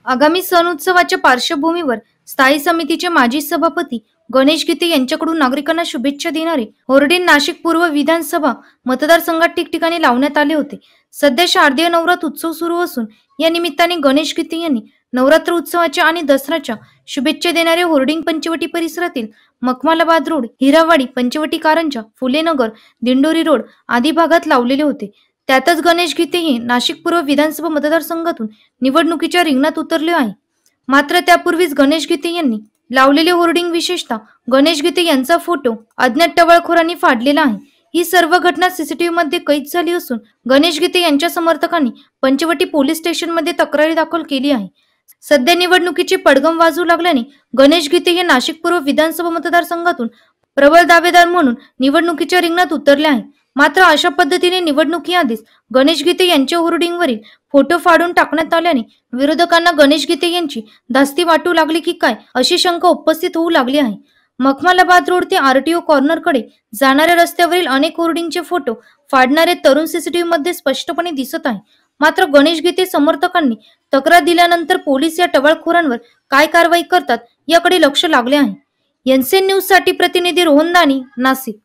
आगामी सण उत्सवाच्या पार्श्वभूमीवर स्थायी समितीचे माजी सभापती गणेश गीते यांच्याकडून नागरिकांना शुभेच्छा देणारे होर्डिंग नाशिक पूर्व विधानसभा मतदारसंघात ठिकठिकाणी लावण्यात आले होते. सध्या शारदीय नवरात्र उत्सव सुरू असून या निमित्ताने गणेश गीते यांनी नवरात्र उत्सवाच्या आणि दसऱ्याच्या शुभेच्छा देणारे होर्डिंग पंचवटी परिसरातील मखमालाबाद रोड, हिरावाडी, पंचवटी कारंजा, फुलेनगर, दिंडोरी रोड आदी भागात लावलेले होते. त्यातच गणेश गीते हे नाशिक पूर्व विधानसभा मतदारसंघातून निवडणुकीच्या रिंगणात उतरले आहे. मात्र त्यापूर्वीच गणेश गीते यांनी लावलेले होर्डिंग, विशेषतः गणेश गीते यांचा फोटो अज्ञात टवाळखोरांनी फाडलेला आहे. ही सर्व घटना सीसीटीव्ही मध्ये कैद झाली असून गणेश गीते यांच्या समर्थकांनी पंचवटी पोलीस स्टेशनमध्ये तक्रारी दाखल केली आहे. सध्या निवडणुकीचे पडगम वाजू लागल्याने गणेश गीते हे नाशिक पूर्व विधानसभा मतदारसंघातून प्रबळ दावेदार म्हणून निवडणुकीच्या रिंगणात उतरले आहे. मात्र अशा पद्धतीने निवडणुकीआधीच गणेश गीते यांच्या होर्डिंगवरील फोटो फाडून टाकण्यात आल्याने विरोधकांना गणेश गीते यांची धास्ती वाटू लागली की काय अशी शंका उपस्थित होऊ लागली आहे. मखमालाबाद रोड ते आरटीओ कॉर्नरकडे जाणाऱ्या रस्त्यावरील अनेक होर्डिंगचे फोटो फाडणारे तरुण सीसीटीव्ही मध्ये स्पष्टपणे दिसत आहे. मात्र गणेश गीते समर्थकांनी तक्रार दिल्यानंतर पोलीस या टवाळखोरांवर काय कारवाई करतात याकडे लक्ष लागले आहे. एनसीएन न्यूज साठी प्रतिनिधी रोहन दानी, नाशिक.